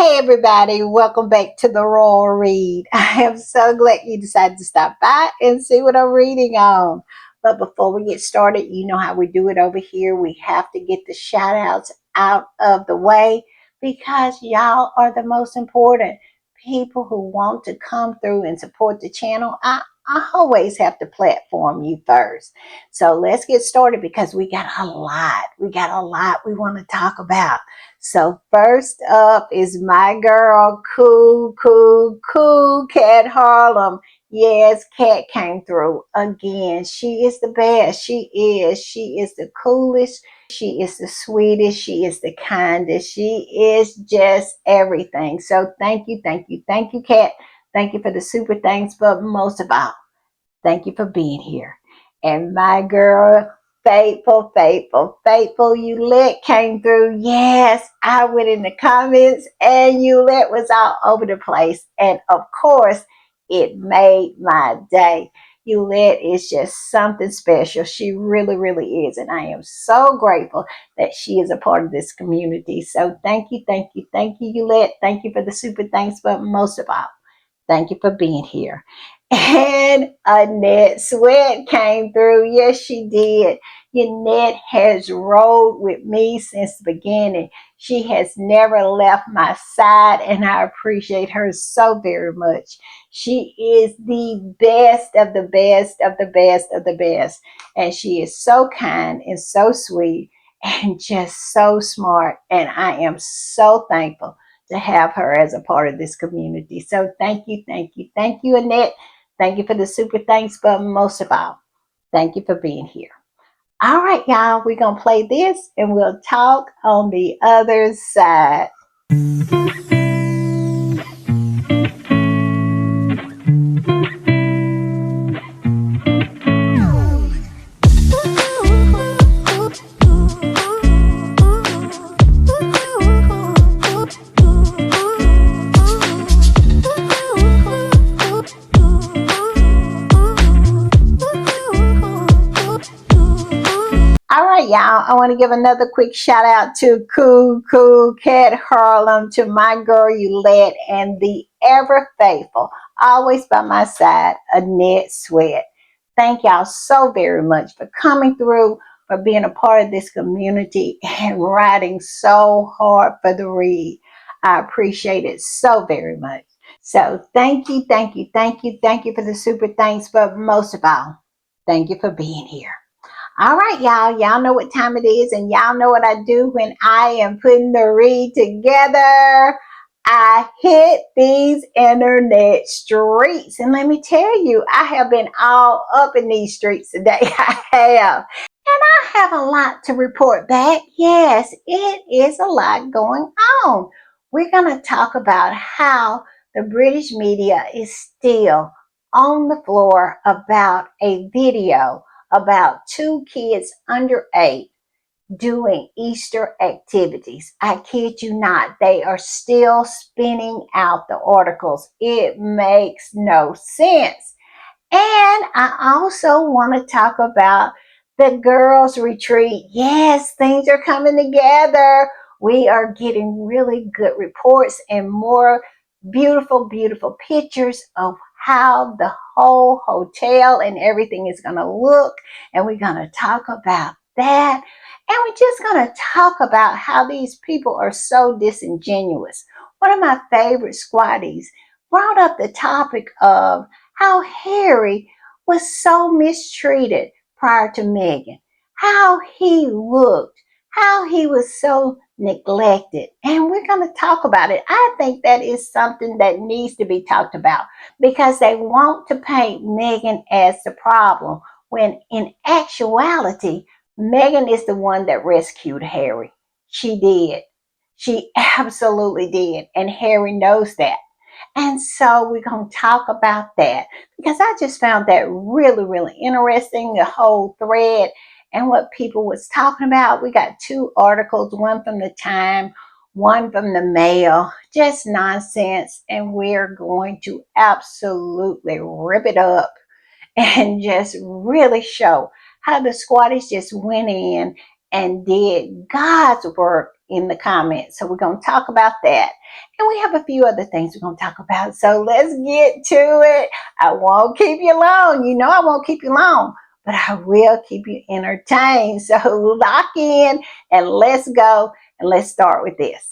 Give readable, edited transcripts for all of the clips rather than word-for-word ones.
Hey everybody, welcome back to the Royal Read. I am so glad you decided to stop by and see what I'm reading on. But before we get started, you know how we do it over here. We have to get the shout outs out of the way because y'all are the most important people who want to come through and support the channel. I always have to platform you first. So let's get started because we got a lot. We want to talk about. So first up is my girl, cool Cat Harlem. Yes, Cat came through again. She is the best. She is. She is the coolest. She is the sweetest. She is the kindest. She is just everything. So thank you, Cat. Thank you for the super thanks, but most of all, thank you for being here. And my girl, faithful, Yulette came through. Yes, I went in the comments and Yulette was all over the place. And of course, it made my day. Yulette is just something special. She really is. And I am so grateful that she is a part of this community. So thank you, Yulette. Thank you for the super thanks, but most of all, thank you for being here. And Annette Sweat came through. Yes, she did. Annette has rolled with me since the beginning. She has never left my side, and I appreciate her so very much. She is the best of the best of the best of the best. And she is so kind and so sweet and just so smart. And I am so thankful to have her as a part of this community. So thank you, Annette. Thank you for the super thanks, but most of all, thank you for being here. All right, y'all, we're going to play this and we'll talk on the other side. All right, y'all. I want to give another quick shout out to Cool Cat Harlem, to my girl Yulette, and the ever faithful, always by my side, Annette Sweat. Thank y'all so very much for coming through, for being a part of this community and riding so hard for the read. I appreciate it so very much. So thank you for the super thanks, but most of all, thank you for being here. All right, y'all. Y'all know what time it is, and y'all know what I do when I am putting the read together. I hit these internet streets. And let me tell you, I have been all up in these streets today. I have. And I have a lot to report back. Yes, it is a lot going on. We're going to talk about how the British media is still on the floor about a video about two kids under 8 doing Easter activities. I kid you not, they are still spinning out the articles. It makes no sense. And I also want to talk about the girls' retreat. Yes, things are coming together. We are getting really good reports and more beautiful pictures of how the whole hotel and everything is going to look. And we're going to talk about that. And we're just going to talk about how these people are so disingenuous. One of my favorite squatties brought up the topic of how Harry was so mistreated prior to Meghan, how he looked, how he was so neglected. And we're going to talk about it. I think that is something that needs to be talked about because they want to paint Meghan as the problem when in actuality, Meghan is the one that rescued Harry. She did. She absolutely did. And Harry knows that. And so we're going to talk about that because I just found that really interesting, the whole thread and what people was talking about. We got 2 articles, one from the Time, one from the Mail, just nonsense. And we're going to absolutely rip it up and just really show how the squatties just went in and did God's work in the comments. So we're going to talk about that. And we have a few other things we're going to talk about. So let's get to it. I won't keep you long. You know I won't keep you long, but I will keep you entertained. So lock in and let's go and let's start with this.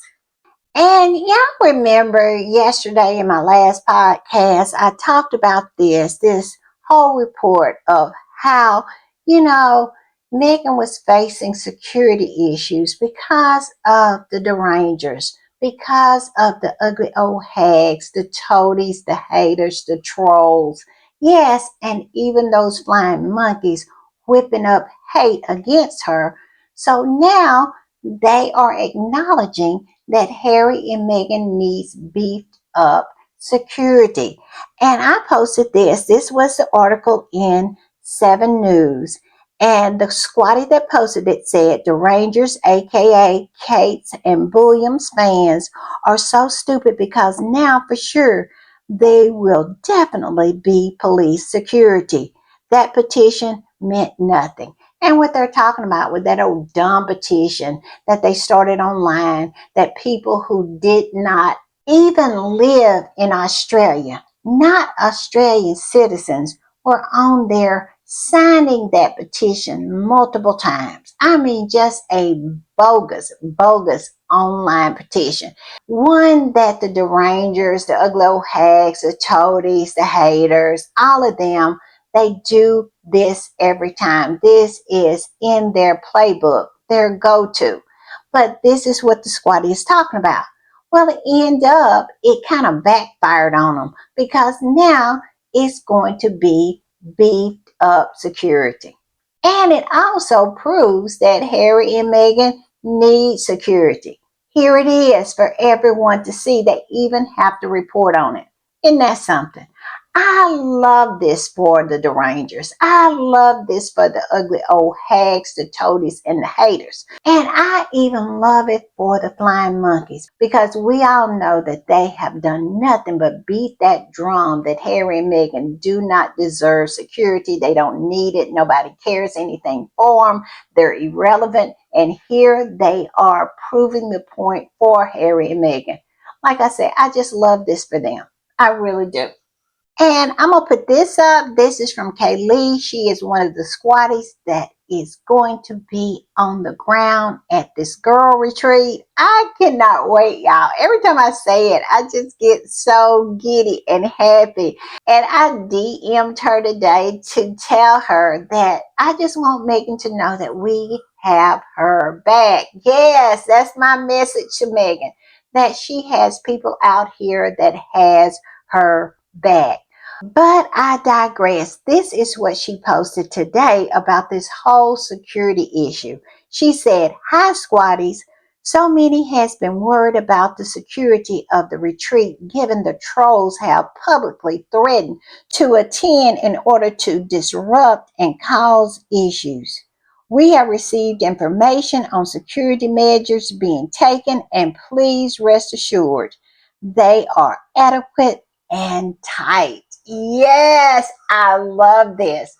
And y'all remember yesterday in my last podcast, I talked about this whole report of how, you know, Megan was facing security issues because of the derangers, because of the ugly old hags, the toadies, the haters, the trolls. Yes, and even those flying monkeys whipping up hate against her. So now they are acknowledging that Harry and Meghan needs beefed up security. And I posted this. This was the article in 7 News. And the squatty that posted it said, the Rangers, aka Kate's and Williams fans, are so stupid because now for sure they will definitely be police security. That petition meant nothing. And what they're talking about with that old dumb petition that they started online, that people who did not even live in Australia, not Australian citizens, were on there signing that petition multiple times. I mean, just a bogus online petition. One that the derangers, the ugly old hags, the toadies, the haters, all of them, they do this every time. This is in their playbook, their go-to. But this is what the squatty is talking about. Well, it kind of backfired on them because now it's going to be beefed up security. And it also proves that Harry and Meghan need security. Here it is for everyone to see. They even have to report on it. Isn't that something? I love this for the derangers. I love this for the ugly old hags, the toadies, and the haters. And I even love it for the flying monkeys because we all know that they have done nothing but beat that drum that Harry and Meghan do not deserve security. They don't need it. Nobody cares anything for them. They're irrelevant. And here they are proving the point for Harry and Meghan. Like I said, I just love this for them. I really do. And I'm going to put this up. This is from Kaylee. She is one of the squatties that is going to be on the ground at this girl retreat. I cannot wait, y'all. Every time I say it, I just get so giddy and happy. And I DM'd her today to tell her that I just want Megan to know that we have her back. Yes, that's my message to Megan, that she has people out here that has her back. But I digress. This is what she posted today about this whole security issue. She said, "Hi, squatties. So many has been worried about the security of the retreat given the trolls have publicly threatened to attend in order to disrupt and cause issues. We have received information on security measures being taken, and please rest assured they are adequate and tight." Yes, I love this.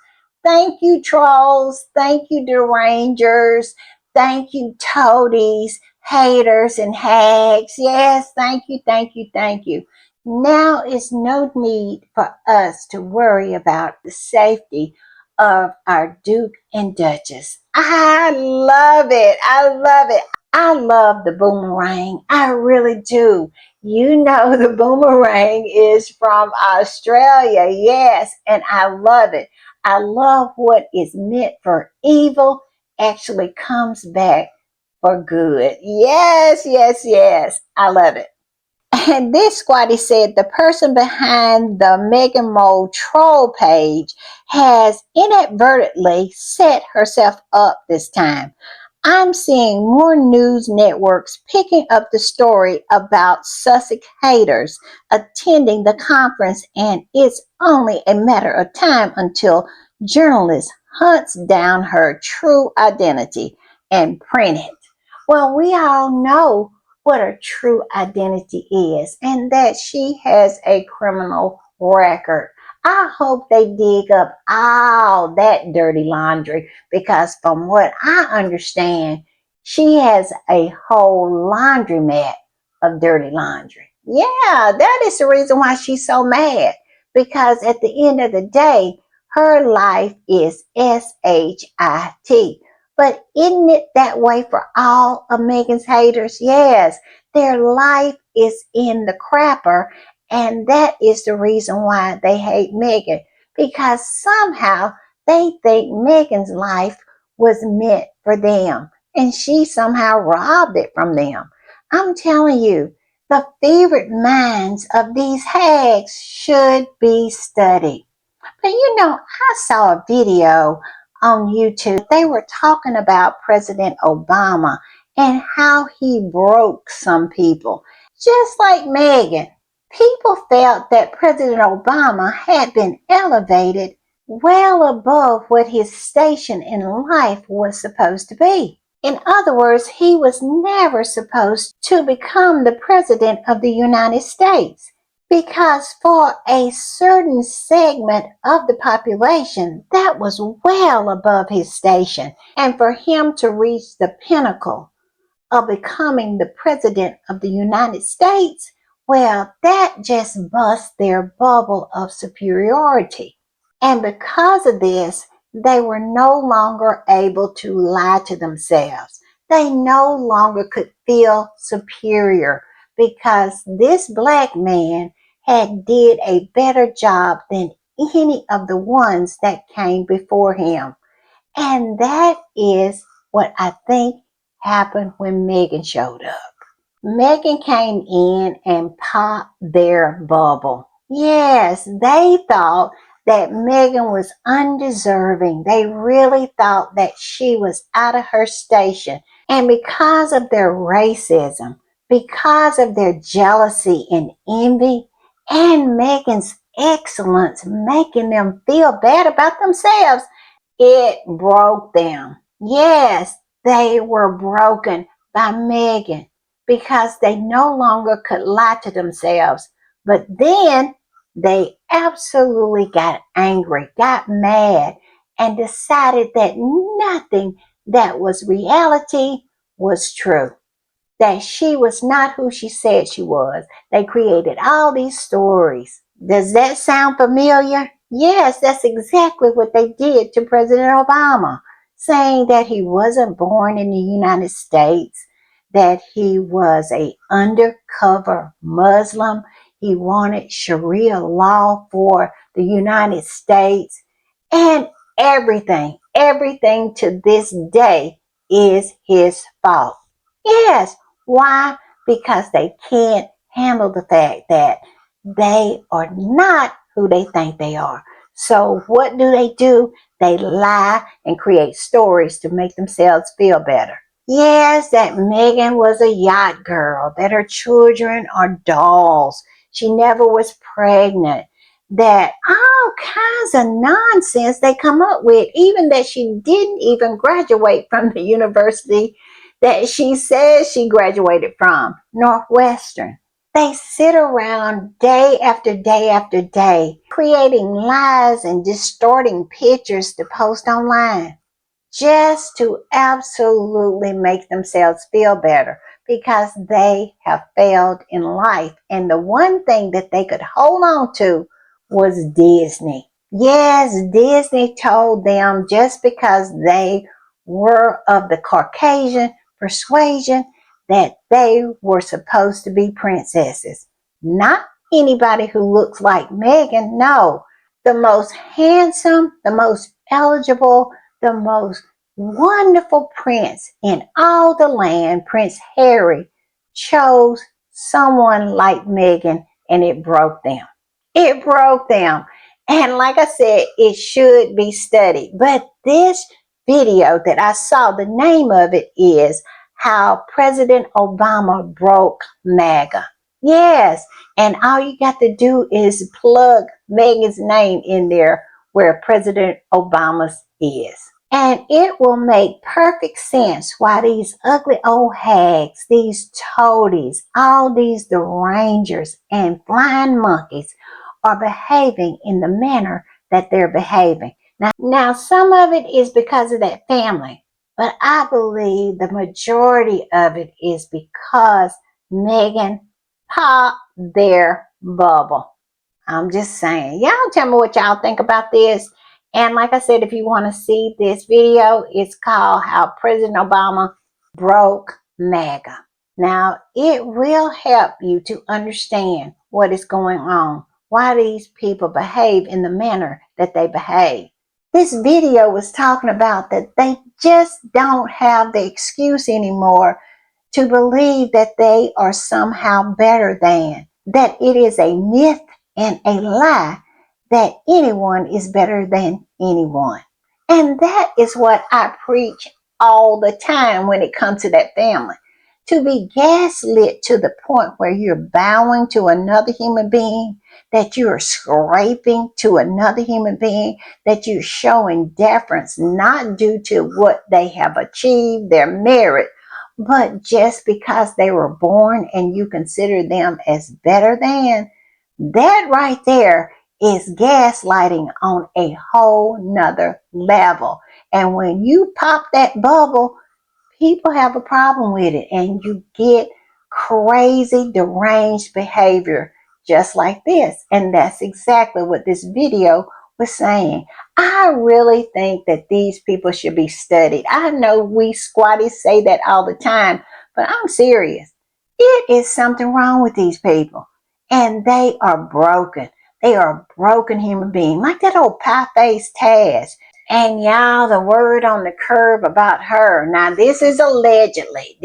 Thank you, trolls. Thank you, derangers. Thank you, toadies, haters, and hags. Yes, thank you, thank you, thank you. Now is no need for us to worry about the safety of our Duke and Duchess. I love it. I love it. I love the boomerang. I really do. You know, the boomerang is from Australia. Yes, and I love it. I love what is meant for evil actually comes back for good. Yes, yes, yes. I love it. And this squatty said the person behind the Megan Mole troll page has inadvertently set herself up this time. I'm seeing more news networks picking up the story about Sussex haters attending the conference, and it's only a matter of time until journalists hunts down her true identity and print it. Well, we all know what her true identity is, and that she has a criminal record. I hope they dig up all that dirty laundry because, from what I understand, She has a whole laundromat of dirty laundry. Yeah, that is the reason why she's so mad. Because at the end of the day, her life is SHIT. But isn't it that way for all of Megan's haters? Yes, their life is in the crapper, and that is the reason why they hate Megan. Because somehow they think Megan's life was meant for them and she somehow robbed it from them. I'm telling you, the favorite minds of these hags should be studied. But I saw a video on YouTube. They were talking about President Obama and how he broke some people. Just like Megan, people felt that President Obama had been elevated well above what his station in life was supposed to be. In other words, he was never supposed to become the President of the United States. Because for a certain segment of the population, that was well above his station. And for him to reach the pinnacle of becoming the President of the United States, well, that just bust their bubble of superiority. And because of this, they were no longer able to lie to themselves. They no longer could feel superior because this black man had did a better job than any of the ones that came before him. And that is what I think happened when Megan showed up. Megan came in and popped their bubble. Yes, they thought that Megan was undeserving. They really thought that she was out of her station. And because of their racism, because of their jealousy and envy, and Megan's excellence making them feel bad about themselves, it broke them. Yes, they were broken by Megan because they no longer could lie to themselves. But then they absolutely got angry, got mad, and decided that nothing that was reality was true, that she was not who she said she was. They created all these stories. Does that sound familiar? Yes, that's exactly what they did to President Obama, saying that he wasn't born in the United States, that he was a undercover Muslim. He wanted Sharia law for the United States, and everything to this day is his fault. Yes. Why? Because they can't handle the fact that they are not who they think they are. So what do? They lie and create stories to make themselves feel better. Yes, that Megan was a yacht girl, that her children are dolls. She never was pregnant. That all kinds of nonsense they come up with, even that she didn't even graduate from the university that she says she graduated from, Northwestern. They sit around day after day after day, creating lies and distorting pictures to post online just to absolutely make themselves feel better because they have failed in life. And the one thing that they could hold on to was Disney. Yes, Disney told them just because they were of the Caucasian persuasion that they were supposed to be princesses. Not anybody who looks like Megan, no. The most handsome, the most eligible, the most wonderful prince in all the land, Prince Harry, chose someone like Megan, and it broke them. It broke them. And like I said, it should be studied. But this video that I saw, the name of it is How President Obama Broke MAGA. Yes, and all you got to do is plug Megan's name in there where President Obama's is. And it will make perfect sense why these ugly old hags, these toadies, all these derangers and flying monkeys are behaving in the manner that they're behaving. Now some of it is because of that family But I believe the majority of it is because Meghan popped their bubble. I'm just saying. Y'all tell me what y'all think about this. And like I said, if you want to see this video, it's called How President Obama Broke MAGA. Now, it will help you to understand what is going on, why these people behave in the manner that they behave. This video was talking about that they just don't have the excuse anymore to believe that they are somehow better than, that it is a myth and a lie that anyone is better than anyone. And that is what I preach all the time when it comes to that family. To be gaslit to the point where you're bowing to another human being, that you're scraping to another human being, that you're showing deference not due to what they have achieved, their merit, but just because they were born and you consider them as better than, that right there is gaslighting on a whole nother level. And when you pop that bubble, people have a problem with it and you get crazy, deranged behavior just like this. And that's exactly what this video was saying. I really think that these people should be studied. I know we squatties say that all the time, but I'm serious. It is something wrong with these people. And they are broken. They are a broken human being. Like that old pie-faced Taz. And y'all, the word on the curb about her. Now, this is allegedly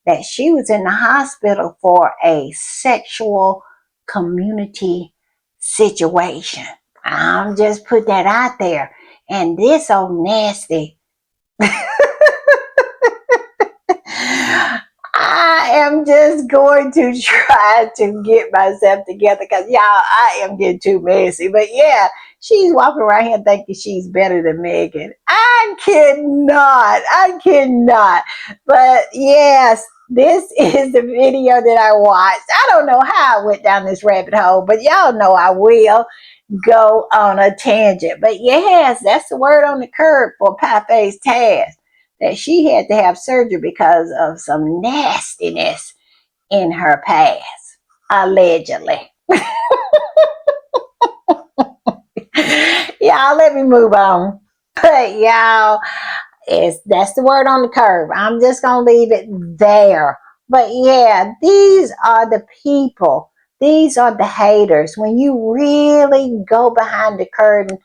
that she was in the hospital for a sexual community situation. I'm just put that out there. And this old nasty I am just going to try to get myself together because y'all, I am getting too messy. But yeah, she's walking around here thinking she's better than Meghan. I cannot. But yes, this is the video that I watched. I don't know how I went down this rabbit hole, but y'all know I will go on a tangent. But yes, that's the word on the curb for Pie-Face Taz, that she had to have surgery because of some nastiness in her past, allegedly. Y'all, let me move on. But y'all, that's the word on the curb. I'm just gonna leave it there. But yeah, these are the people. These are the haters. When you really go behind the curtain,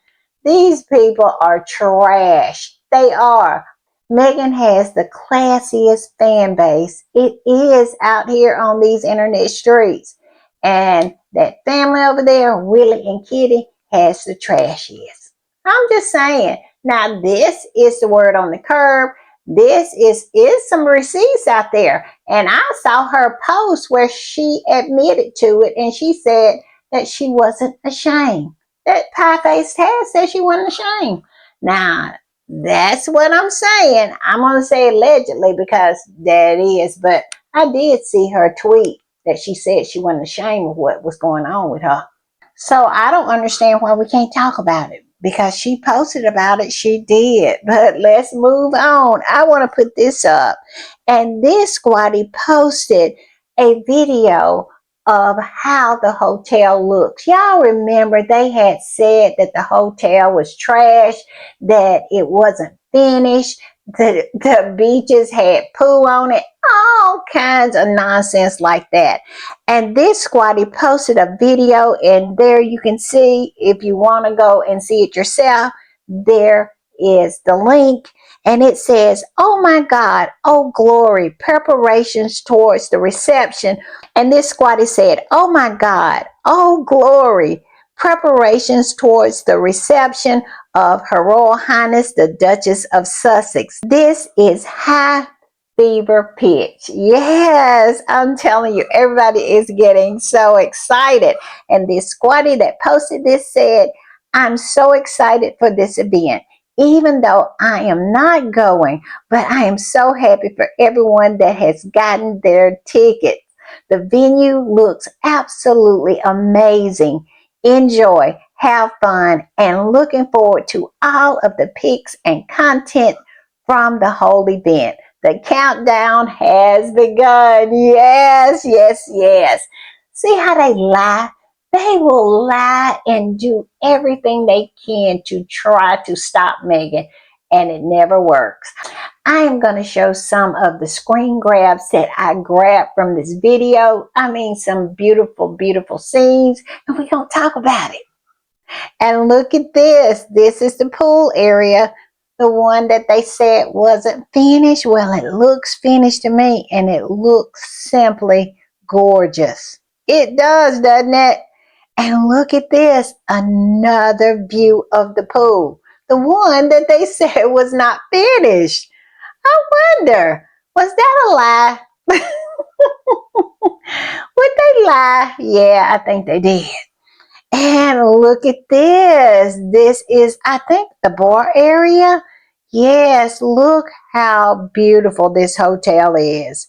these people are trash. They are. Meghan has the classiest fan base. It is out here on these internet streets. And that family over there, Willie and Kitty, has the trashiest. I'm just saying. Now, this is the word on the curb. This is some receipts out there. And I saw her post where she admitted to it and she said that she wasn't ashamed. That pie-faced Taz said she wasn't ashamed. Now, that's what I'm saying. I'm going to say allegedly because that is, but I did see her tweet that she said she wasn't ashamed of what was going on with her. So I don't understand why we can't talk about it. Because she posted about it, she did. But let's move on. I want to put this up. And this squatty posted a video of how the hotel looks. Y'all remember they had said that the hotel was trash, that it wasn't finished, the beaches had poo on it, all kinds of nonsense like that. And this squatty posted a video, and there you can see, if you want to go and see it yourself, there is the link. And it says, "Oh my God, oh glory, preparations towards the reception." And this squatty said, "Oh my God, oh glory, preparations towards the reception of Her Royal Highness the Duchess of Sussex." This is high fever pitch. Yes, I'm telling you, everybody is getting so excited. And this squatty that posted this said, "I'm so excited for this event. Even though I am not going, but I am so happy for everyone that has gotten their tickets. The venue looks absolutely amazing. Enjoy, have fun, and looking forward to all of the pics and content from the whole event. The countdown has begun. Yes, yes, yes. See how they lie? They will lie and do everything they can to try to stop Meghan, and it never works. I am going to show some of the screen grabs that I grabbed from this video. I mean, some beautiful, beautiful scenes, and we're going to talk about it. And look at this. This is the pool area. The one that they said wasn't finished. Well, it looks finished to me, and it looks simply gorgeous. It does, doesn't it? And look at this. Another view of the pool. The one that they said was not finished. I wonder, was that a lie? Would they lie? Yeah, I think they did. And look at this. This is, I think, the bar area. Yes, look how beautiful this hotel is.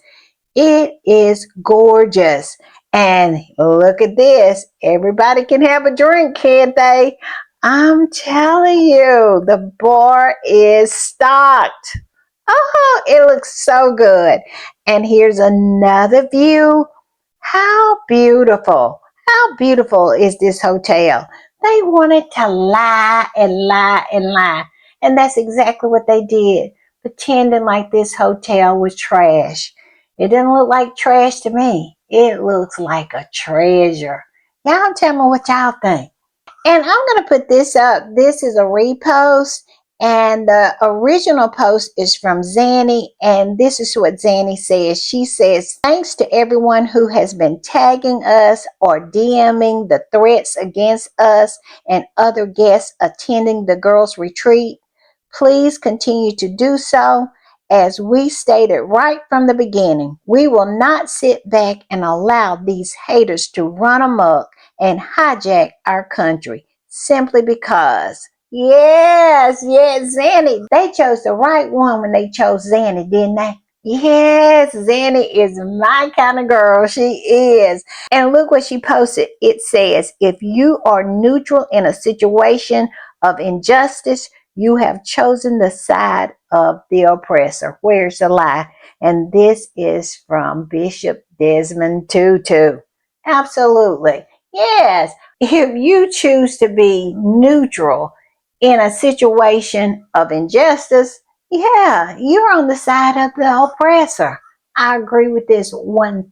It is gorgeous. And look at this. Everybody can have a drink, can't they? I'm telling you, the bar is stocked. Oh, it looks so good. And here's another view. How beautiful. How beautiful is this hotel? They wanted to lie and lie and lie. And that's exactly what they did, pretending like this hotel was trash. It doesn't look like trash to me. It looks like a treasure. Y'all tell me what y'all think. And I'm going to put this up. This is a repost. And the original post is from Zanny. And this is what Zanny says. She says, thanks to everyone who has been tagging us or DMing the threats against us and other guests attending the girls' retreat. Please continue to do so. As we stated right from the beginning, we will not sit back and allow these haters to run amok and hijack our country simply because. Yes, yes, Zanny. They chose the right one when they chose Zanny, didn't they? Yes, Zanny is my kind of girl. She is. And look what she posted. It says, if you are neutral in a situation of injustice, you have chosen the side of the oppressor. Where's the lie? And this is from Bishop Desmond Tutu. Absolutely. Yes. If you choose to be neutral in a situation of injustice, yeah, you're on the side of the oppressor. I agree with this 1000%.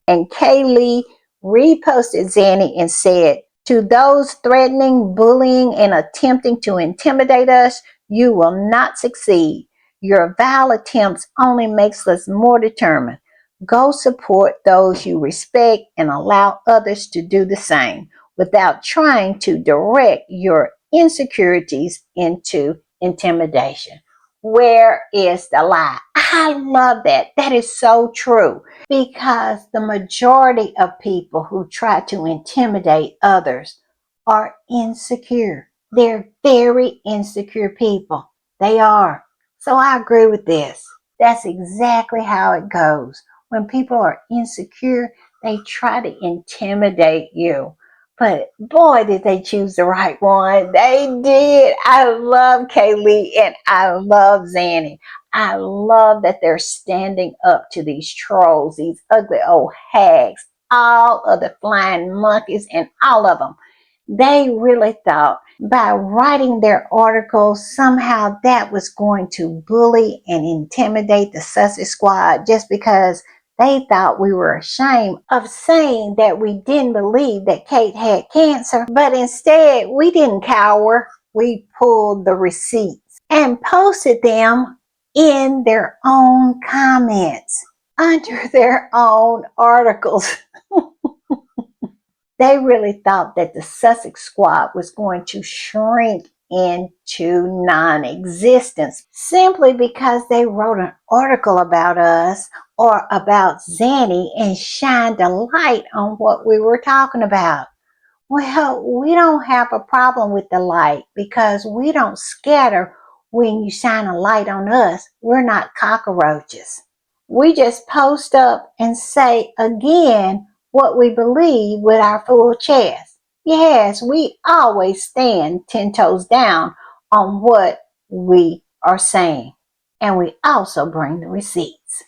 And Kaylee reposted Zanny and said, to those threatening, bullying, and attempting to intimidate us, you will not succeed. Your vile attempts only makes us more determined. Go support those you respect and allow others to do the same without trying to direct your insecurities into intimidation. Where is the lie? I love that. That is so true. Because the majority of people who try to intimidate others are insecure. They're very insecure people. They are. So I agree with this. That's exactly how it goes. When people are insecure, they try to intimidate you. But boy, did they choose the right one. They did. I love Kaylee and I love Zanny. I love that they're standing up to these trolls, these ugly old hags, all of the flying monkeys and all of them. They really thought by writing their articles, somehow that was going to bully and intimidate the Sussex Squad just because they thought we were ashamed of saying that we didn't believe that Kate had cancer. But instead, we didn't cower. We pulled the receipts and posted them in their own comments under their own articles. They really thought that the Sussex Squad was going to shrink into non-existence simply because they wrote an article about us or about Zanny and shined a light on what we were talking about. Well, we don't have a problem with the light because we don't scatter when you shine a light on us. We're not cockroaches. We just post up and say again what we believe with our full chest. Yes, we always stand 10 toes down on what we are saying. And we also bring the receipts.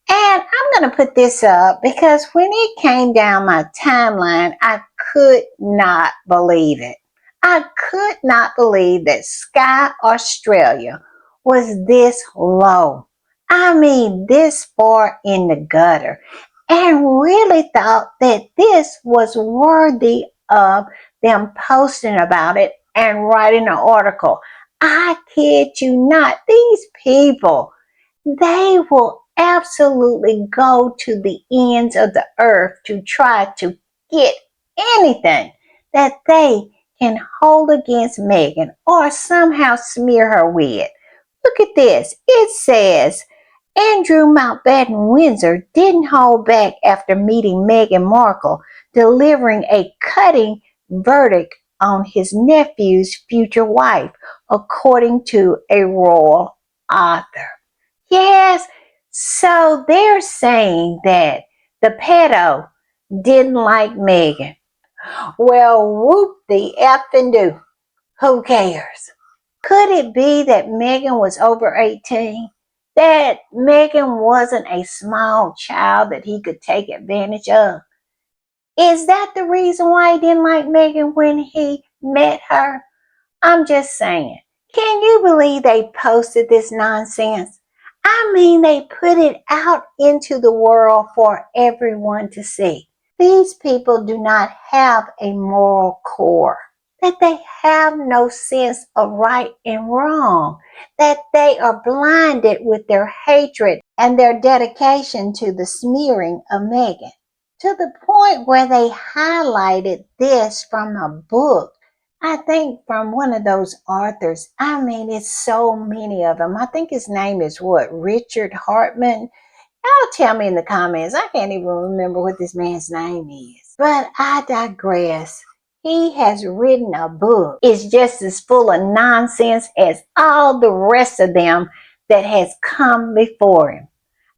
And I'm going to put this up because when it came down my timeline, I could not believe it. I could not believe that Sky Australia was this low. I mean, this far in the gutter. And really thought that this was worthy of them posting about it and writing an article. I kid you not. These people, they will absolutely go to the ends of the earth to try to get anything that they can hold against Meghan or somehow smear her with. Look at this. It says Andrew Mountbatten Windsor didn't hold back after meeting Meghan Markle, delivering a cutting verdict on his nephew's future wife, according to a royal author. Yes, so they're saying that the pedo didn't like Meghan. Well, whoop the effing do. Who cares? Could it be that Meghan was over 18? That Meghan wasn't a small child that he could take advantage of? Is that the reason why he didn't like Meghan when he met her? I'm just saying. Can you believe they posted this nonsense? I mean, they put it out into the world for everyone to see. These people do not have a moral core, that they have no sense of right and wrong, that they are blinded with their hatred and their dedication to the smearing of Meghan, to the point where they highlighted this from a book. I think from one of those authors. I mean, it's so many of them. I think his name is what? Richard Hartman? Y'all tell me in the comments. I can't even remember what this man's name is. But I digress. He has written a book. It's just as full of nonsense as all the rest of them that has come before him.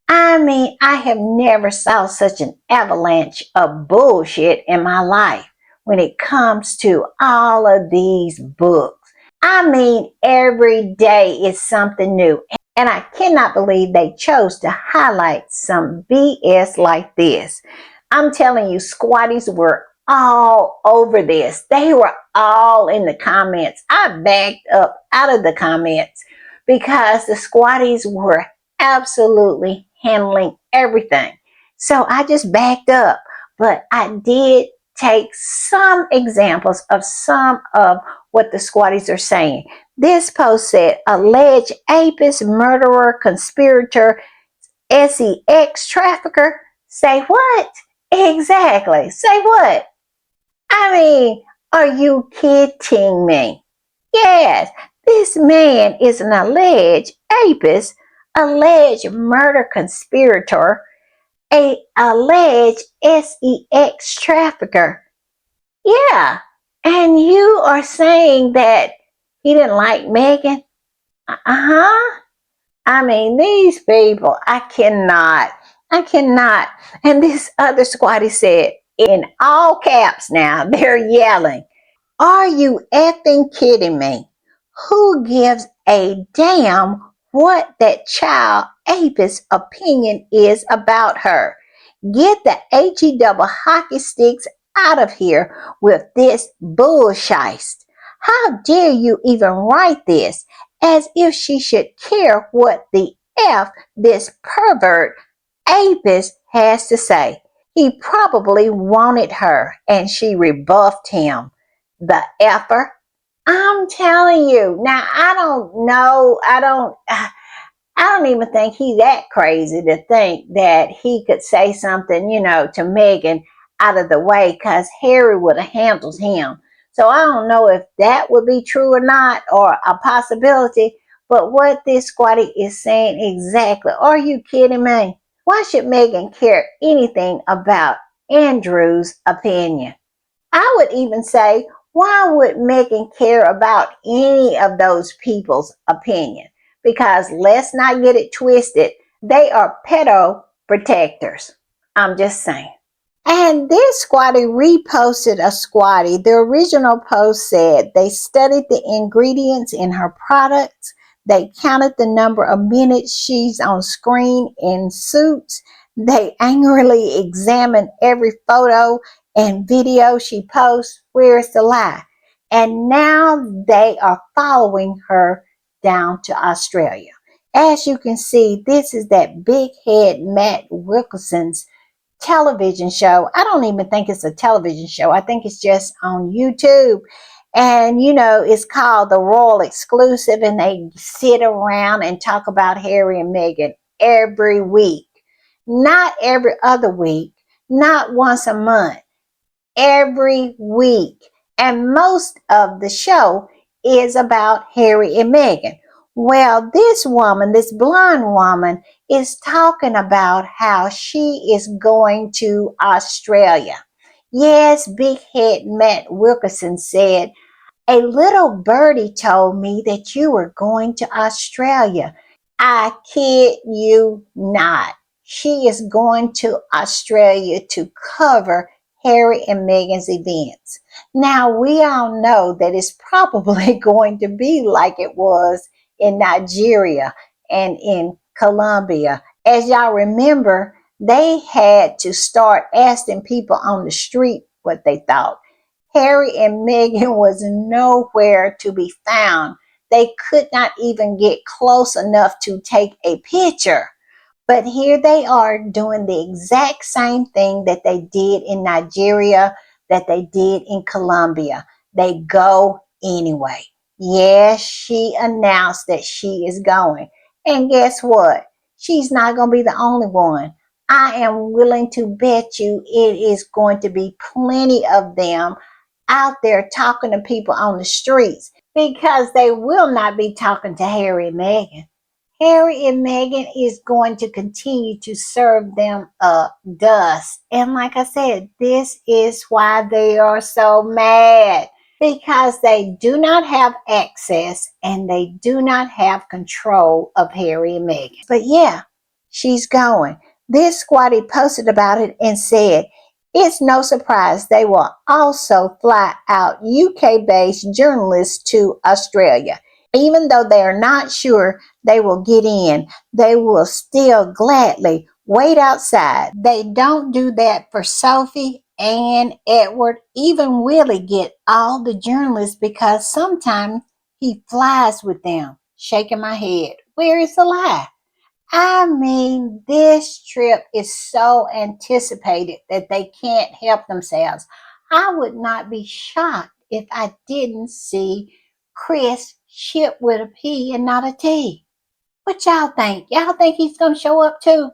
I mean, I have never saw such an avalanche of bullshit in my life when it comes to all of these books. I mean, every day is something new. And I cannot believe they chose to highlight some BS like this. I'm telling you, squatties were all over this. They were all in the comments. I backed up out of the comments because the squatties were absolutely handling everything. So I just backed up. But I did take some examples of some of what the squatties are saying. This post said, alleged apist, murderer, conspirator, sex trafficker. Say what? Exactly. Say what? I mean, are you kidding me? Yes, this man is an alleged apist, alleged murder conspirator, a alleged sex trafficker. Yeah, and you are saying that he didn't like Meghan? Uh-huh. I mean, these people, I cannot. And this other squatty said, in all caps now, they're yelling, are you effing kidding me? Who gives a damn what that child apist opinion is about her? Get the HE double hockey sticks out of here with this bullshit. How dare you even write this as if she should care what the F this pervert apist has to say. He probably wanted her and she rebuffed him. The effer. I'm telling you. Now, I don't know. I don't even think he's that crazy to think that he could say something, to Meghan out of the way because Harry would have handled him. So I don't know if that would be true or not or a possibility. But what this squatty is saying exactly, are you kidding me? Why should Meghan care anything about Andrew's opinion? I would even say, why would Meghan care about any of those people's opinion? Because let's not get it twisted, they are pedo protectors. I'm just saying. And this squatty reposted a squatty. The original post said they studied the ingredients in her products. They counted the number of minutes she's on screen in Suits. They angrily examined every photo and video she posts. Where's the lie? And now they are following her down to Australia. As you can see, this is that big head Matt Wilkerson's television show. I don't even think it's a television show. I think it's just on YouTube. And it's called The Royal Exclusive, and they sit around and talk about Harry and Meghan every week. Not every other week, not once a month, every week. And most of the show is about Harry and Meghan. Well, this woman, this blonde woman, is talking about how she is going to Australia. Yes, big head Matt Wilkerson said, a little birdie told me that you were going to Australia. I kid you not. She is going to Australia to cover Harry and Meghan's events. Now, we all know that it's probably going to be like it was in Nigeria and in Colombia. As y'all remember, they had to start asking people on the street what they thought. Harry and Meghan was nowhere to be found. They could not even get close enough to take a picture. But here they are doing the exact same thing that they did in Nigeria, that they did in Colombia. They go anyway. Yes, she announced that she is going. And guess what? She's not going to be the only one. I am willing to bet you it is going to be plenty of them out there talking to people on the streets, because they will not be talking to Harry and Meghan. Harry and Meghan is going to continue to serve them up dust. And like I said, this is why they are so mad, because they do not have access and they do not have control of Harry and Meghan. But yeah, she's going. This squatty posted about it and said, it's no surprise they will also fly out UK-based journalists to Australia. Even though they are not sure they will get in, they will still gladly wait outside. They don't do that for Sophie, Anne, Edward, even Willie get all the journalists because sometimes he flies with them. Shaking my head. Where is the lie? I mean, this trip is so anticipated that they can't help themselves. I would not be shocked if I didn't see Chris ship with a P and not a T. What y'all think? Y'all think he's going to show up too?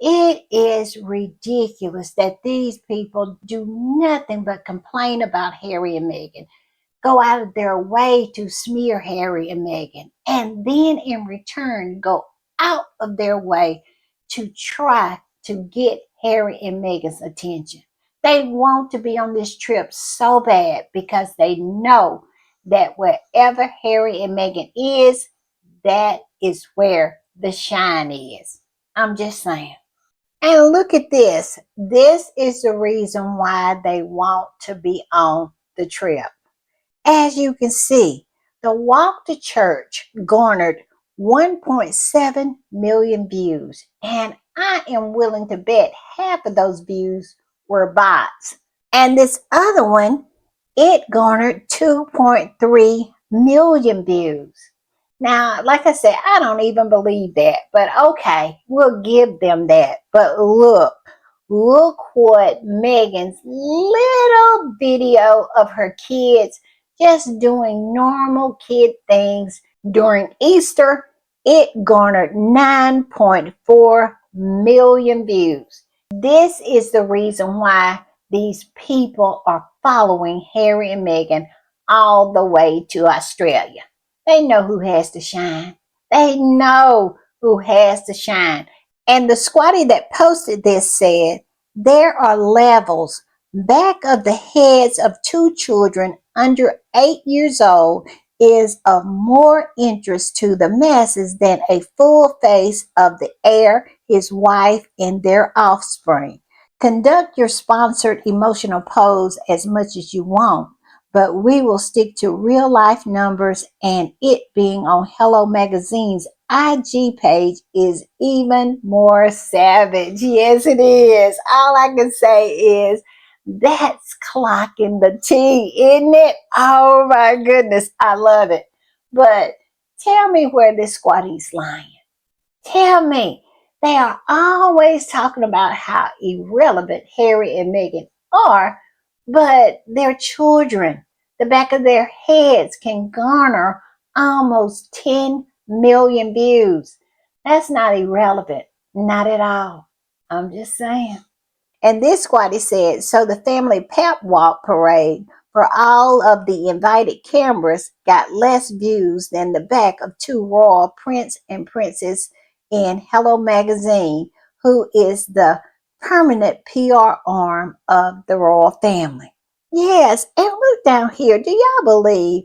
It is ridiculous that these people do nothing but complain about Harry and Meghan, go out of their way to smear Harry and Meghan, and then in return go out of their way to try to get Harry and Meghan's attention. They want to be on this trip so bad because they know that wherever Harry and Meghan is, that is where the shine is. I'm just saying. And look at this. This is the reason why they want to be on the trip. As you can see, the walk to church garnered 1.7 million views, and I am willing to bet half of those views were bots. And this other one, it garnered 2.3 million views. Now, like I said, I don't even believe that, but okay, we'll give them that. But look what Meghan's little video of her kids just doing normal kid things during Easter, it garnered 9.4 million views. This is the reason why these people are following Harry and Meghan all the way to Australia. They know who has to shine. They know who has to shine. And the squatty that posted this said, there are levels. Back of the heads of two children under 8 years old is of more interest to the masses than a full face of the heir, his wife, and their offspring. Conduct your sponsored emotional pose as much as you want, but we will stick to real life numbers, and it being on Hello Magazine's IG page is even more savage. Yes, it is. All I can say is that's clocking the T, isn't it? Oh my goodness, I love it. But tell me where this squattie's lying. Tell me. They are always talking about how irrelevant Harry and Meghan are, but their children, the back of their heads, can garner almost 10 million views. That's not irrelevant. Not at all. I'm just saying. And this squatty said, so the family pep walk parade for all of the invited cameras got less views than the back of two royal prince and princess in Hello Magazine, who is the permanent PR arm of the royal family. Yes, and look down here. Do y'all believe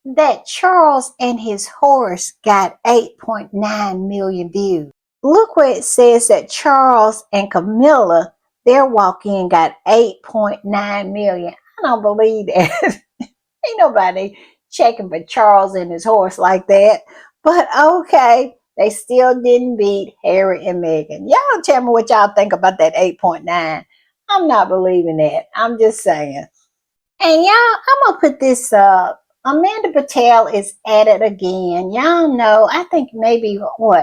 that Charles and his horse got 8.9 million views? Look where it says that Charles and Camilla, their walk-in got 8.9 million. I don't believe that. Ain't nobody checking for Charles and his horse like that. But okay, they still didn't beat Harry and Meghan. Y'all tell me what y'all think about that 8.9. I'm not believing that. I'm just saying. And y'all, I'm gonna put this up. Amanda Patel is at it again. Y'all know, I think maybe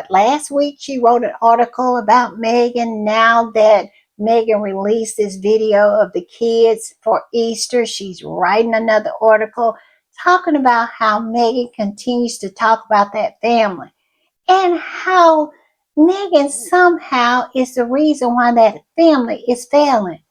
last week she wrote an article about Meghan. Now that Meghan released this video of the kids for Easter, she's writing another article talking about how Meghan continues to talk about that family and how Meghan somehow is the reason why that family is failing.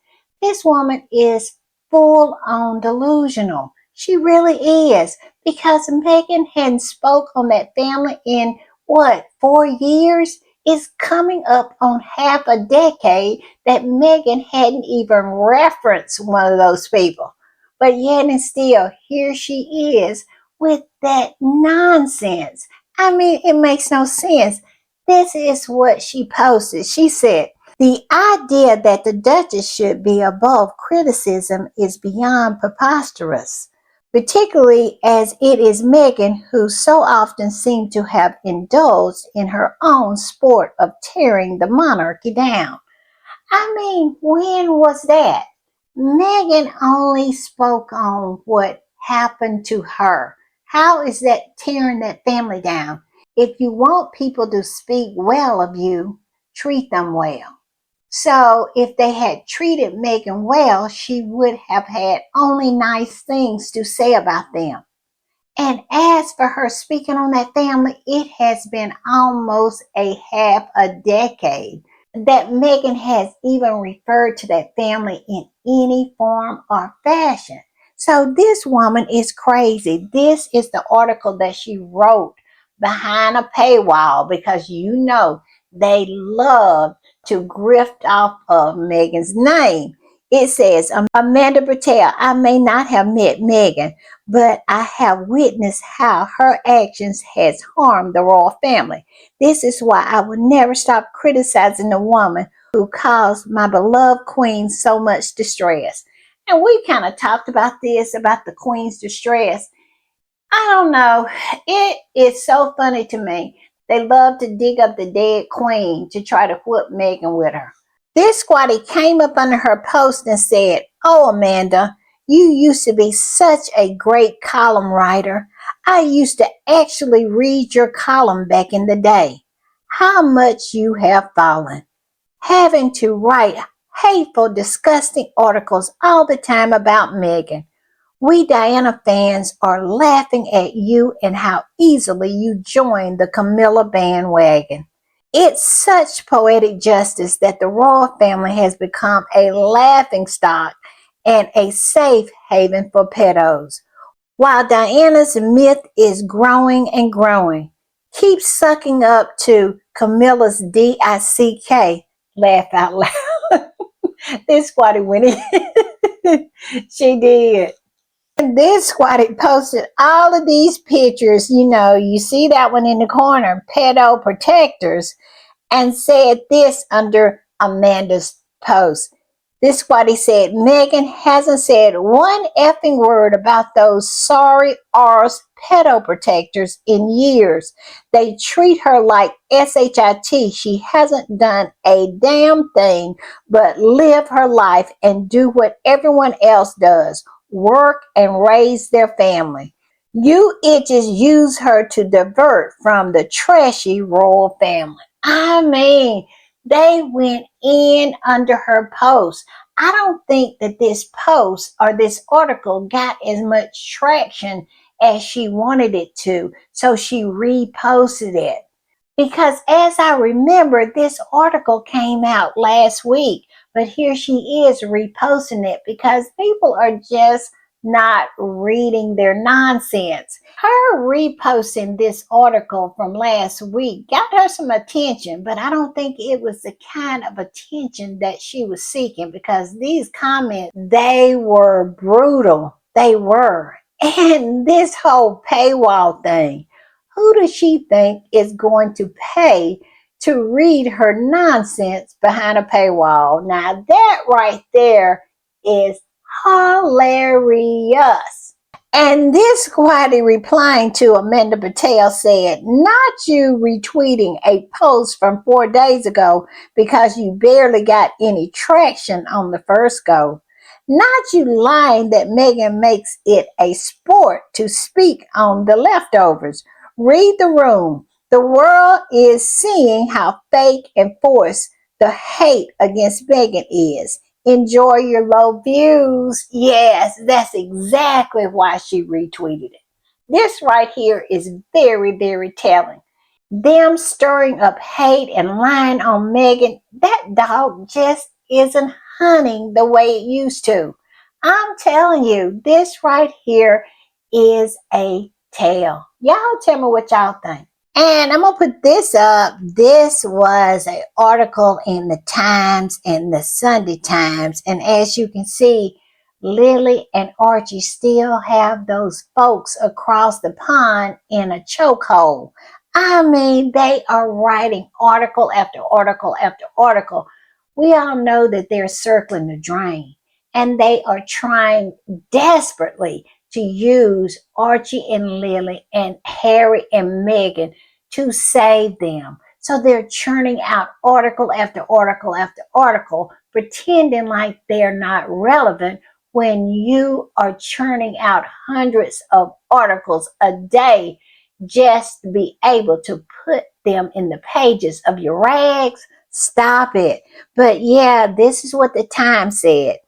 This woman is full on delusional. She really is. Because Meghan hadn't spoke on that family in 4 years? It's coming up on half a decade that Meghan hadn't even referenced one of those people. But yet and still, here she is with that nonsense. I mean, it makes no sense. This is what she posted. She said, the idea that the Duchess should be above criticism is beyond preposterous, particularly as it is Meghan who so often seemed to have indulged in her own sport of tearing the monarchy down. I mean, when was that? Meghan only spoke on what happened to her. How is that tearing that family down? If you want people to speak well of you, treat them well. So if they had treated Meghan well, she would have had only nice things to say about them. And as for her speaking on that family, it has been almost a half a decade that Meghan has even referred to that family in any form or fashion. So this woman is crazy. This is the article that she wrote behind a paywall because you know they love to grift off of Meghan's name. It says, Amanda Patel, I may not have met Meghan, but I have witnessed how her actions has harmed the royal family. This is why I will never stop criticizing the woman who caused my beloved queen so much distress. And we kind of talked about this, about the queen's distress. I don't know. It is so funny to me. They love to dig up the dead queen to try to whip Meghan with her. This squatty came up under her post and said, oh, Amanda, you used to be such a great column writer. I used to actually read your column back in the day. How much you have fallen. Having to write hateful, disgusting articles all the time about Meghan. We Diana fans are laughing at you and how easily you joined the Camilla bandwagon. It's such poetic justice that the royal family has become a laughingstock and a safe haven for pedos. While Diana's myth is growing and growing, keep sucking up to Camilla's DICK. Laugh out loud. This squatty went in. She did. And this squatty posted all of these pictures. You know, you see that one in the corner, pedo protectors, and said this under Amanda's post. This is what he said. Meghan hasn't said one effing word about those sorry arse pedo protectors in years. They treat her like SHIT. She hasn't done a damn thing but live her life and do what everyone else does, work and raise their family. You itches use her to divert from the trashy royal family. I mean, they went in under her post. I don't think that this post or this article got as much traction as she wanted it to, so she reposted it. Because as I remember, this article came out last week, but here she is reposting it because people are just not reading their nonsense. Her reposting this article from last week got her some attention, but I don't think it was the kind of attention that she was seeking because these comments, they were brutal. They were. And this whole paywall thing, who does she think is going to pay to read her nonsense behind a paywall? Now, that right there is hilarious. And this squatty replying to Amanda Patel said, not you retweeting a post from 4 days ago because you barely got any traction on the first go. Not you lying that Meghan makes it a sport to speak on the leftovers. Read the room. The world is seeing how fake and forced the hate against Meghan is. Enjoy your low views. Yes, that's exactly why she retweeted it. This right here is very, very telling. Them stirring up hate and lying on Meghan, that dog just isn't hunting the way it used to. I'm telling you, this right here is a tale. Y'all tell me what y'all think. And I'm going to put this up. This was an article in the Times and the Sunday Times. And as you can see, Lily and Archie still have those folks across the pond in a chokehold. I mean, they are writing article after article after article. We all know that they're circling the drain. And they are trying desperately to use Archie and Lily and Harry and Meghan to save them. So they're churning out article after article after article, pretending like they're not relevant when you are churning out hundreds of articles a day just to be able to put them in the pages of your rags. Stop it. But yeah, this is what the Times said.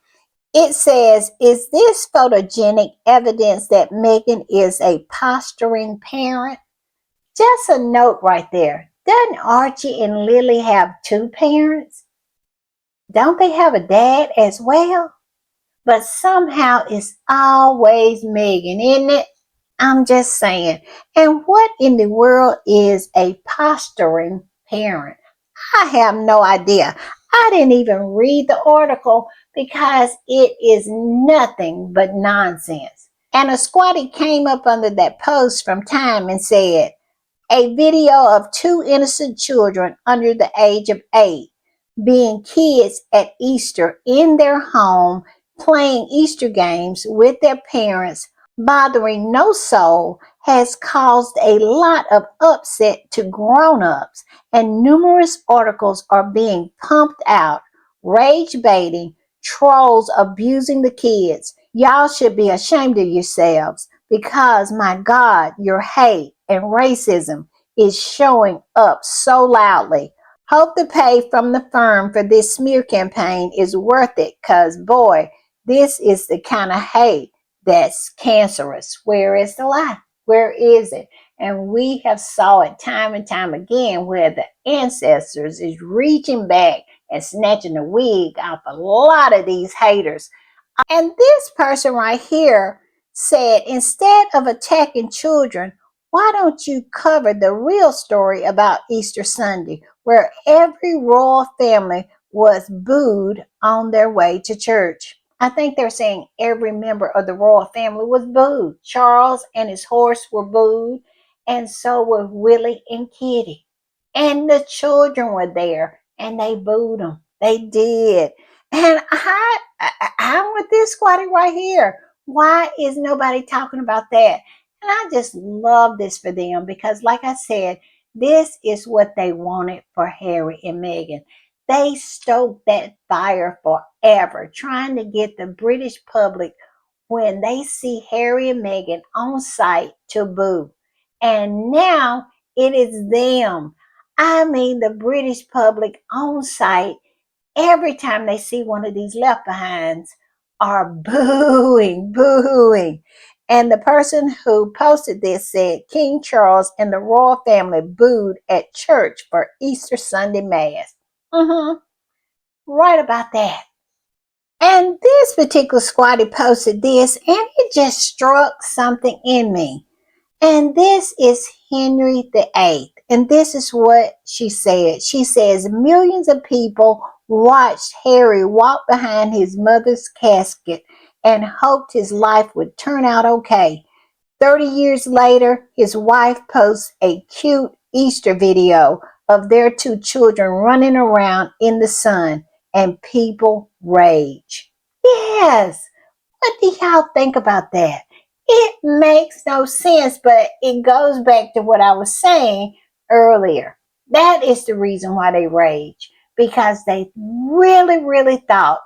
It says, is this photogenic evidence that Meghan is a posturing parent? Just a note right there. Doesn't Archie and Lily have two parents? Don't they have a dad as well? But somehow it's always Meghan, isn't it? I'm just saying. And what in the world is a posturing parent? I have no idea. I didn't even read the article because it is nothing but nonsense. And a squatty came up under that post from Time and said, a video of two innocent children under the age of 8 being kids at Easter in their home, playing Easter games with their parents, bothering no soul, has caused a lot of upset to grown-ups, and numerous articles are being pumped out, rage baiting, trolls abusing the kids. Y'all should be ashamed of yourselves because, my God, your hate and racism is showing up so loudly. Hope the pay from the firm for this smear campaign is worth it because, boy, this is the kind of hate that's cancerous. Where is the lie? Where is it? And we have saw it time and time again where the ancestors is reaching back and snatching the wig off a lot of these haters. And this person right here said, instead of attacking children, why don't you cover the real story about Easter Sunday, where every royal family was booed on their way to church? I think they're saying every member of the royal family was booed. Charles and his horse were booed, and so were Willie and Kitty. And the children were there, and they booed them. They did. And I'm with this squatty right here. Why is nobody talking about that? And I just love this for them because, like I said, this is what they wanted for Harry and Meghan. They stoked that fire forever, trying to get the British public when they see Harry and Meghan on site to boo. And now it is them. I mean, the British public on site every time they see one of these left behinds are booing, booing. And the person who posted this said King Charles and the royal family booed at church for Easter Sunday Mass. Right about that. And this particular squatty posted this, and it just struck something in me. And this is Henry VIII. And this is what she said. She says, millions of people watched Harry walk behind his mother's casket and hoped his life would turn out okay. 30 years later, his wife posts a cute Easter video of their two children running around in the sun, and people rage. Yes, what do y'all think about that? It makes no sense, but it goes back to what I was saying earlier. That is the reason why they rage, because they really, really thought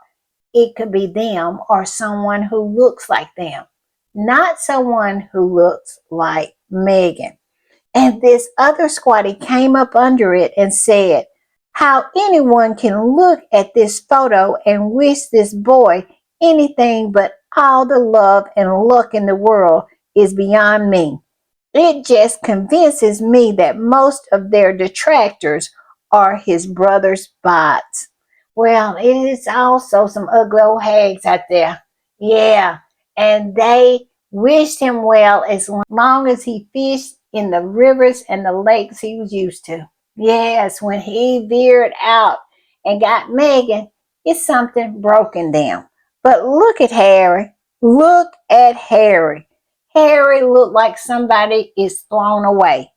it could be them or someone who looks like them, not someone who looks like Meghan. And this other squatty came up under it and said, how anyone can look at this photo and wish this boy anything but all the love and luck in the world is beyond me. It just convinces me that most of their detractors are his brother's bots. Well, it is also some ugly old hags out there. Yeah, and they wished him well as long as he fished in the rivers and the lakes he was used to. Yes, when he veered out and got Meghan, it's something broken them. But look at Harry. Look at Harry. Harry looked like somebody is thrown away.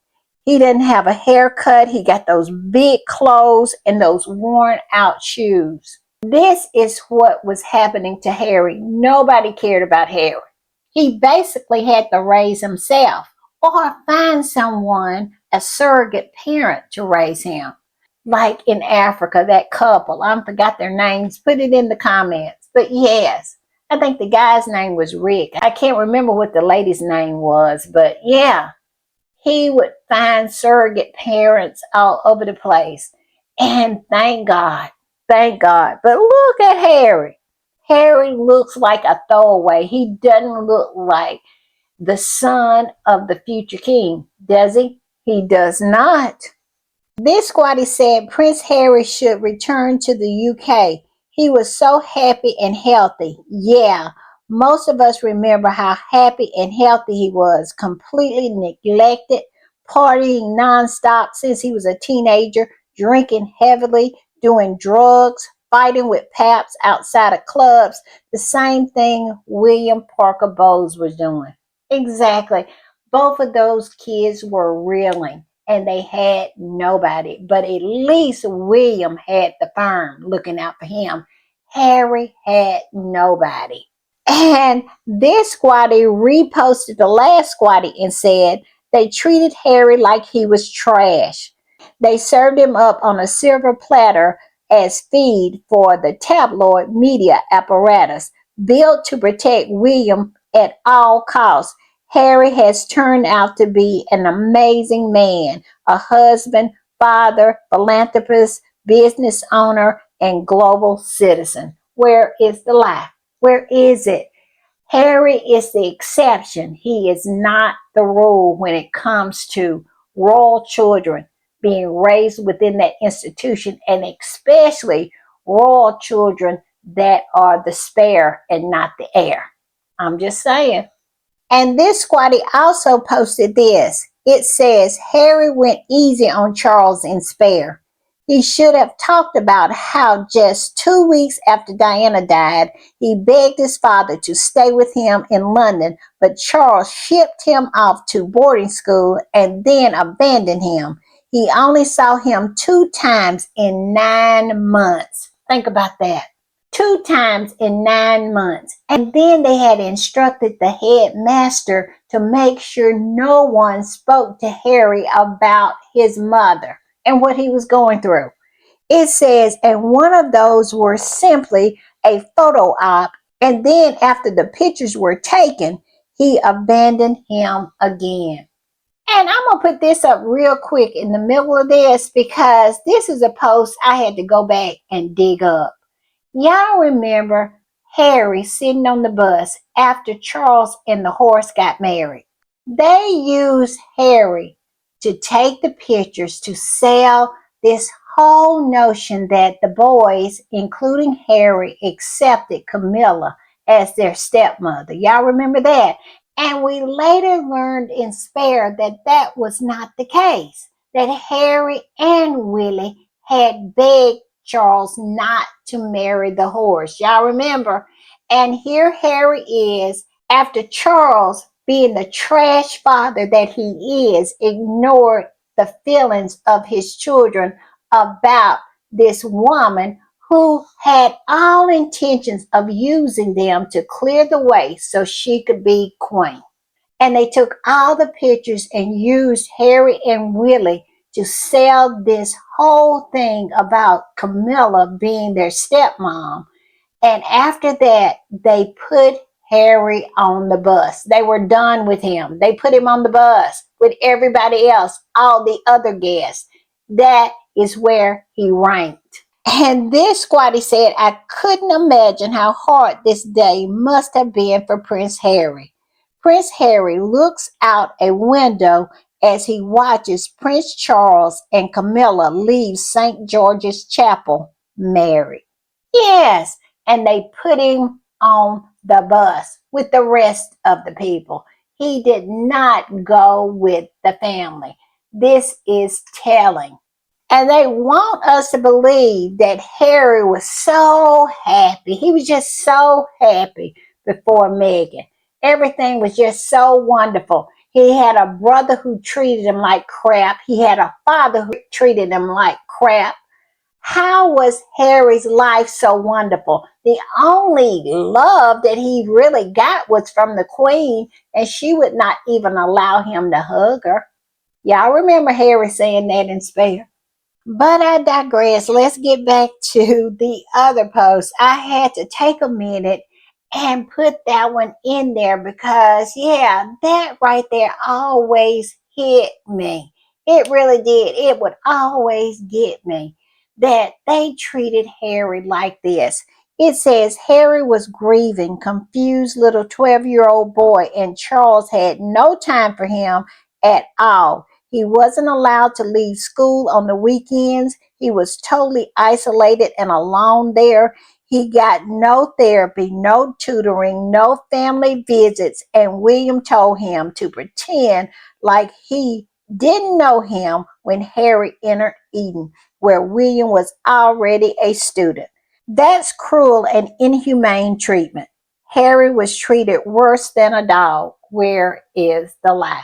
He didn't have a haircut. He got those big clothes and those worn out shoes. This is what was happening to Harry. Nobody cared about Harry. He basically had to raise himself or find someone, a surrogate parent, to raise him. Like in Africa, that couple, I forgot their names, put it in the comments. But yes, I think the guy's name was Rick. I can't remember what the lady's name was, but yeah, he would find surrogate parents all over the place. And thank God, thank God. But look at Harry. Harry looks like a throwaway. He doesn't look like the son of the future king, does he? He does not. This squatty said Prince Harry should return to the UK. He was so happy and healthy. Yeah, most of us remember how happy and healthy he was, completely neglected, partying nonstop since he was a teenager, drinking heavily, doing drugs, fighting with paps outside of clubs, the same thing William Parker Bowles was doing. Exactly. Both of those kids were reeling and they had nobody. But at least William had the firm looking out for him. Harry had nobody. And this squatty reposted the last squatty and said they treated Harry like he was trash. They served him up on a silver platter as feed for the tabloid media apparatus built to protect William at all costs. Harry has turned out to be an amazing man, a husband, father, philanthropist, business owner, and global citizen. Where is the lie? Where is it? Harry is the exception. He is not the rule when it comes to royal children being raised within that institution, and especially royal children that are the spare and not the heir. I'm just saying. And this squatty also posted this. It says, Harry went easy on Charles in Spare. He should have talked about how just 2 weeks after Diana died, he begged his father to stay with him in London, but Charles shipped him off to boarding school and then abandoned him. He only saw him 2 times in 9 months. Think about that. 2 times in 9 months. And then they had instructed the headmaster to make sure no one spoke to Harry about his mother and what he was going through. It says, and one of those were simply a photo op. And then after the pictures were taken, he abandoned him again. And I'm going to put this up real quick in the middle of this because this is a post I had to go back and dig up. Y'all remember Harry sitting on the bus after Charles and the horse got married? They used Harry to take the pictures to sell this whole notion that the boys, including Harry, accepted Camilla as their stepmother. Y'all remember that? And we later learned in Spare that that was not the case, that Harry and Willie had begged Charles not to marry the horse. Y'all remember? And here Harry is, after Charles, being the trash father that he is, ignored the feelings of his children about this woman who had all intentions of using them to clear the way so she could be queen. And they took all the pictures and used Harry and Willie to sell this whole thing about Camilla being their stepmom. And after that, they put Harry on the bus. They were done with him. They put him on the bus with everybody else, all the other guests. That is where he ranked. And this squatty said, I couldn't imagine how hard this day must have been for Prince Harry. Prince Harry looks out a window as he watches Prince Charles and Camilla leave St. George's Chapel married. Yes, and they put him on the bus with the rest of the people. He did not go with the family. This is telling. And they want us to believe that Harry was so happy. He was just so happy before Meghan. Everything was just so wonderful. He had a brother who treated him like crap. He had a father who treated him like crap. How was Harry's life so wonderful? The only love that he really got was from the Queen, and she would not even allow him to hug her. Y'all remember Harry saying that in Spare? But I digress. Let's get back to the other post. I had to take a minute and put that one in there because, yeah, that right there always hit me. It really did. It would always get me that they treated Harry like this. It says Harry was grieving, confused little 12-year-old boy, and Charles had no time for him at all. He wasn't allowed to leave school on the weekends. He was totally isolated and alone there. He got no therapy, no tutoring, no family visits, and William told him to pretend like he didn't know him when Harry entered Eden, where William was already a student. That's cruel and inhumane treatment. Harry was treated worse than a dog. Where is the lie?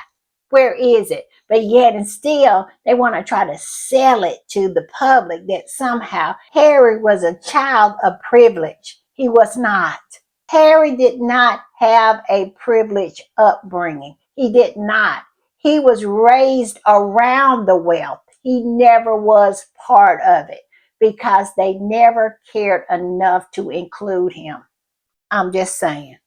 Where is it? But yet and still, they want to try to sell it to the public that somehow Harry was a child of privilege. He was not. Harry did not have a privileged upbringing. He did not. He was raised around the wealth. He never was part of it because they never cared enough to include him. I'm just saying.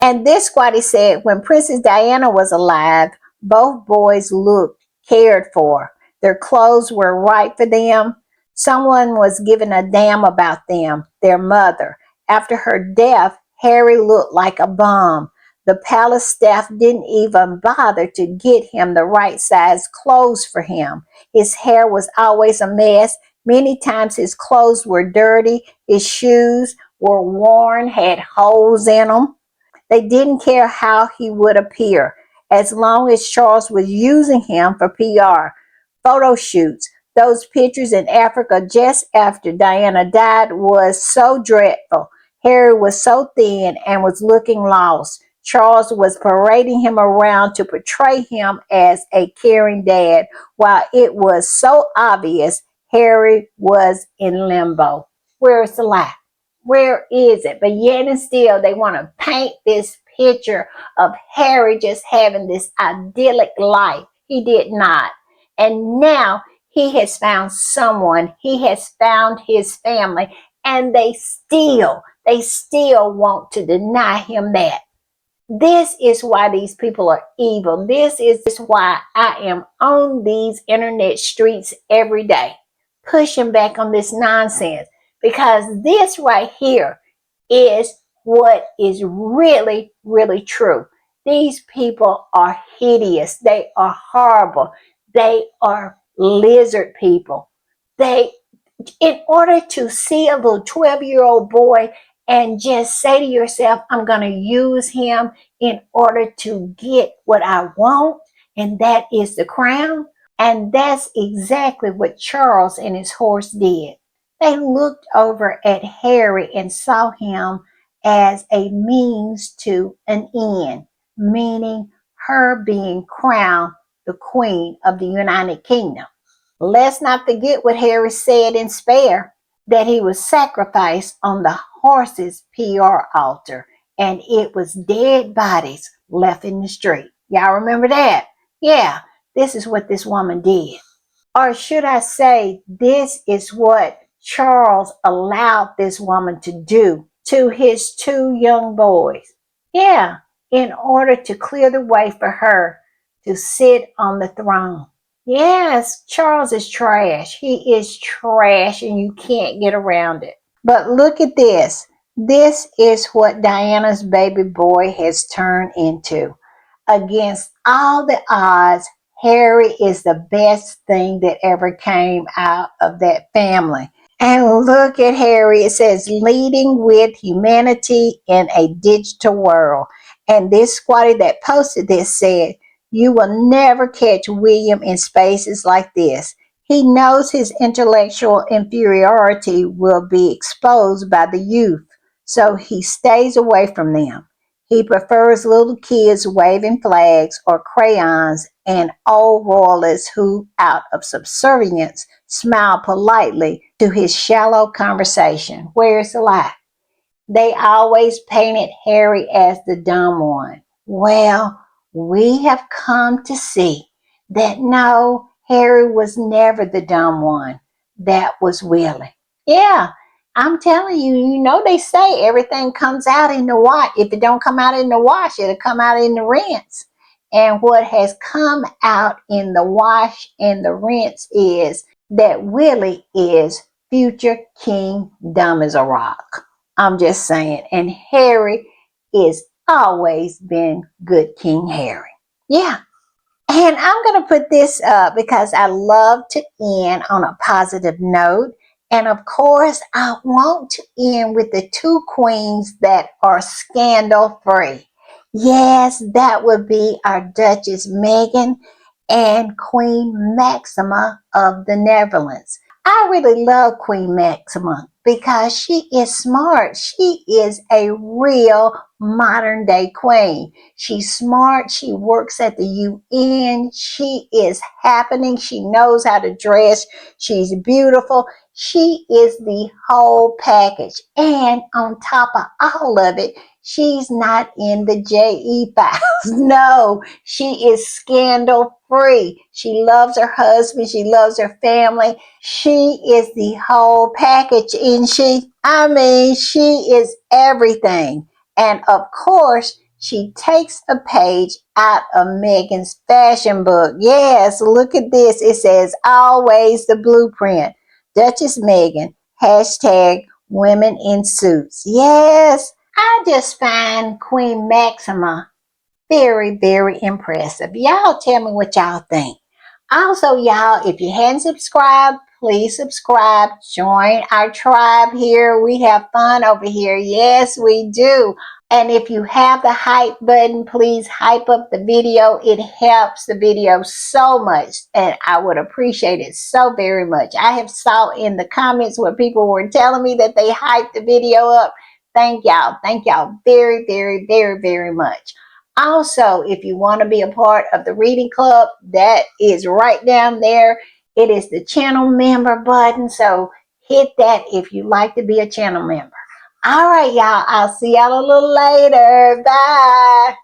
And this squatty said, when Princess Diana was alive, both boys looked cared for. Their clothes were right for them. Someone was giving a damn about them, their mother. After her death, Harry looked like a bum. The palace staff didn't even bother to get him the right size clothes for him. His hair was always a mess. Many times his clothes were dirty. His shoes were worn, had holes in them. They didn't care how he would appear, as long as Charles was using him for PR, photo shoots. Those pictures in Africa just after Diana died was so dreadful. Harry was so thin and was looking lost. Charles was parading him around to portray him as a caring dad, while it was so obvious Harry was in limbo. Where's the lie? Where is it? But yet and still, they want to paint this picture of Harry just having this idyllic life. He did not. And now he has found someone. He has found his family. And they still want to deny him that. This is why these people are evil. This is why I am on these internet streets every day, pushing back on this nonsense. Because this right here is what is really, really true. These people are hideous. They are horrible. They are lizard people. They, in order to see a little 12-year-old boy and just say to yourself, I'm going to use him in order to get what I want, and that is the crown. And that's exactly what Charles and his horse did. They looked over at Harry and saw him as a means to an end, meaning her being crowned the Queen of the United Kingdom. Let's not forget what Harry said in Spare, that he was sacrificed on the horse's PR altar, and it was dead bodies left in the street. Y'all remember that? Yeah, this is what this woman did. Or should I say, this is what Charles allowed this woman to do to his two young boys. Yeah, in order to clear the way for her to sit on the throne. Yes, Charles is trash. He is trash, and you can't get around it. But look at this. This is what Diana's baby boy has turned into. Against all the odds, Harry is the best thing that ever came out of that family. And look at Harry. It says, leading with humanity in a digital world. And this squatty that posted this said, you will never catch William in spaces like this. He knows his intellectual inferiority will be exposed by the youth, so he stays away from them. He prefers little kids waving flags or crayons and old royalists who, out of subservience, smile politely to his shallow conversation. Where's the lie? They always painted Harry as the dumb one. Well, we have come to see that no, Harry was never the dumb one. That was Willie. Yeah, I'm telling you, they say everything comes out in the wash. If it don't come out in the wash, it'll come out in the rinse. And what has come out in the wash and the rinse is that Willie is future king dumb as a rock. I'm just saying. And Harry is always been good King Harry. Yeah. And I'm going to put this up because I love to end on a positive note. And of course, I want to end with the two queens that are scandal free. Yes, that would be our Duchess Meghan and Queen Maxima of the Netherlands. I really love Queen Maxima because she is smart. She is a real modern day queen. She's smart. She works at the UN. She is happening. She knows how to dress. She's beautiful. She is the whole package. And on top of all of it, she's not in the JE files. No, she is scandal free. She loves her husband. She loves her family. She is the whole package, isn't she? I mean, she is everything. And of course, she takes a page out of Meghan's fashion book. Yes, look at this. It says, always the blueprint. Duchess Meghan, hashtag women in suits. Yes, I just find Queen Maxima very, very impressive. Y'all tell me what y'all think. Also, y'all, if you hadn't subscribed, please subscribe. Join our tribe here. We have fun over here. Yes, we do. And if you have the hype button, please hype up the video. It helps the video so much, and I would appreciate it so very much. I have saw in the comments where people were telling me that they hyped the video up. Thank y'all. Thank y'all very, very, very, very much. Also, if you want to be a part of the reading club, that is right down there. It is the channel member button, so hit that if you'd like to be a channel member. All right, y'all. I'll see y'all a little later. Bye.